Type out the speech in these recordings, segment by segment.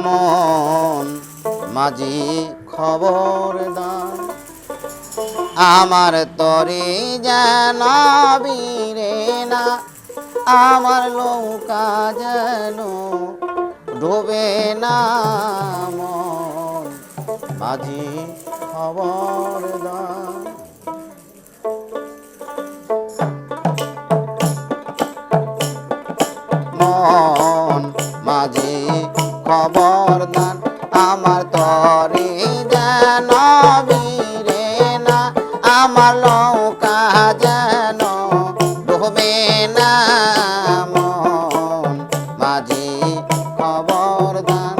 মন মাঝি খবর দাও আমার তরে জানাবি রে না আমার নৌকা যেন ডোবে না মন মাঝি খবর দাও মন মাঝি খবর দান আমার তরে জানবি রে না আমার নৌকা যেন ডুবে না মন মাঝি খবর দান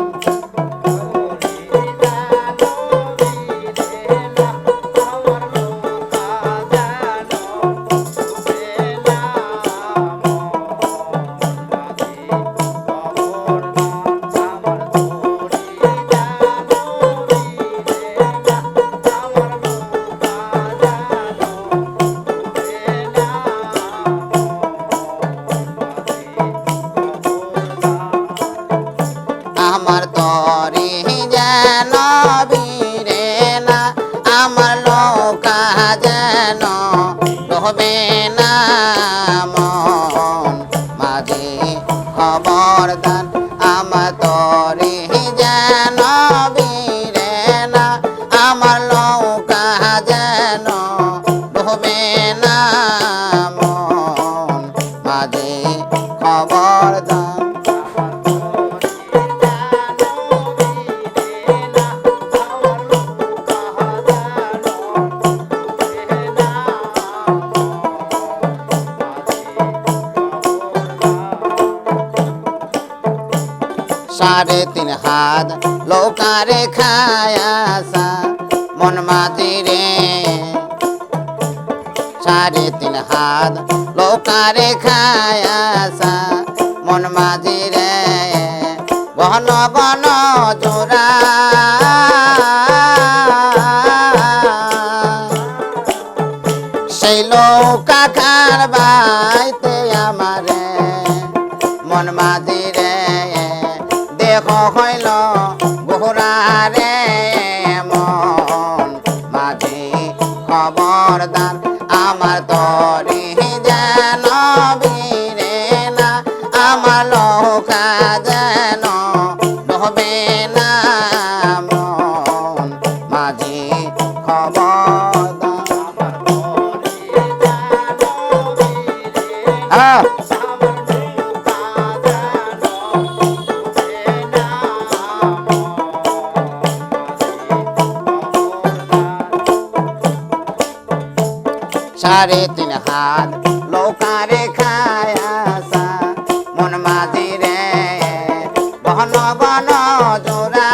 আমার তরে যেন বীরে না আমার নৌকা যেন ডুবে না মন মাঝি খবর দান আমার তরে যেন বীরে না আমার নৌকা যেন ডুবে না মন মাঝি খবর দান साढ़े तीन हाथ लौकारे खाया सा मन माती रे साढ़े तीन हाथ लौकारे खाया सा मन माती रे घन घन जोरा সেই লৌকা খারবাইতে আমারে মন মাঝি রে দেখো হইল গোহরা রে মন মাঝি খবরদার আমার তরি যেন বীরে না আমার নৌকা যেন ডুবে না মন মাঝি খবরদার साढ़े तीन हाथ लौकारे खाया सा मन माझी रे बहन बन जोरा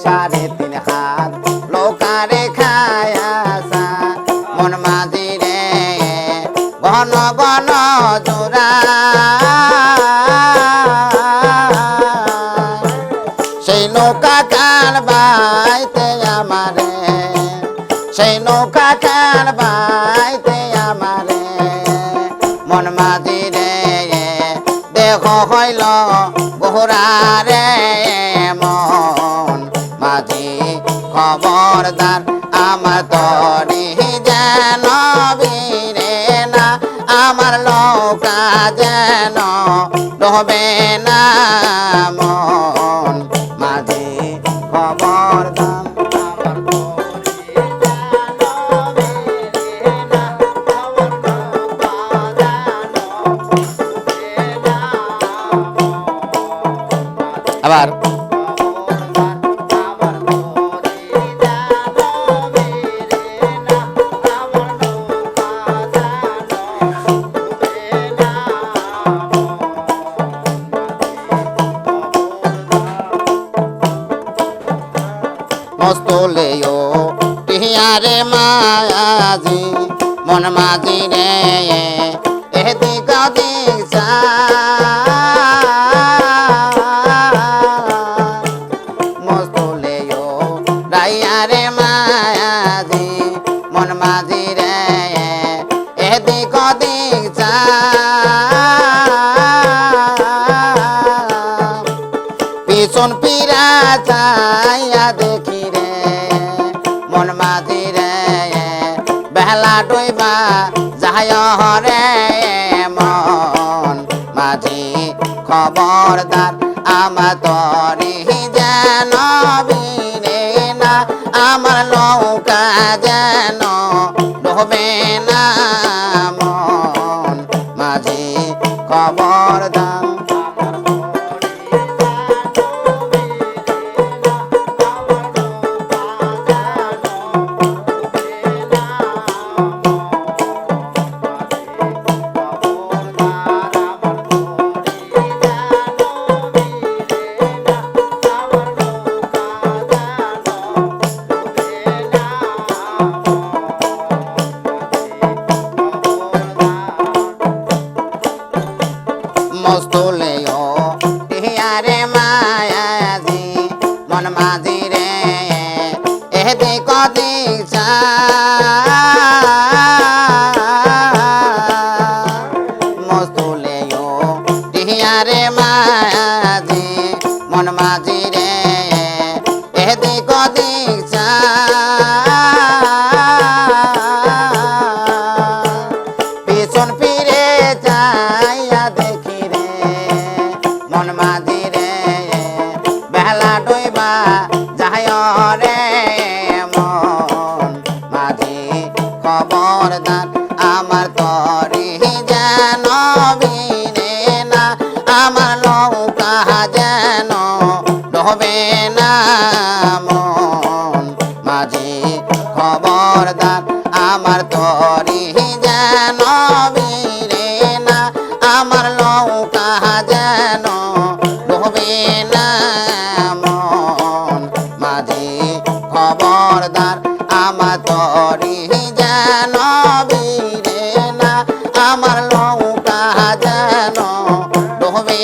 साढ़े तीन हाथ लौकारे खाया सा मन माझी रे बहन बन जोरा সেই নৌকা কার বাইতে আমারে সেই নৌকা কার বাইতে আমারে মন মাঝি রে দেখো হইল গোহরা রে মন মাঝি খবরদার আমার তরি যেন বীরে না আমার নৌকা যেন ডুবে না মন মাঝি খবরদার আবার মস্তলেও টিয়ারে মাঝি মন মাঝি রে এদিক ওদিক মস্তলেও রাইয়ারে মাঝি মন মাঝি রে এদিক ওদিক পিছন পিরা চাইয়া দেখি রে মন মাঝি রে বেলা ডইবা যায় রে মন মাঝি খবরদার আমার তরি যেন বিরে না আমার নৌকা যেন ডুবে না মন মাঝি খবরদার মস্তুলেও টিয়ারে মায়াজি মন মাঝি রে এদি কদি মস্তুলেও টিয়ারে মায়াজি মন মাঝি রে এদি কদি পিছন ফিরে যাইয়া দেখি রে মন মাঝি রে বেলা ডইবা যায় রে মন মাঝি খবরদার আমার তরি যেন বিরে না আমার নৌকা যেন ডুবে না মন মাঝি খবরদার আমার তরি যেন বিরে না আমার নৌকা যেন ডুবে না মন মাঝি খবরদার আমার তরি যেন বিরে না আমার নৌকা যেন ডুবে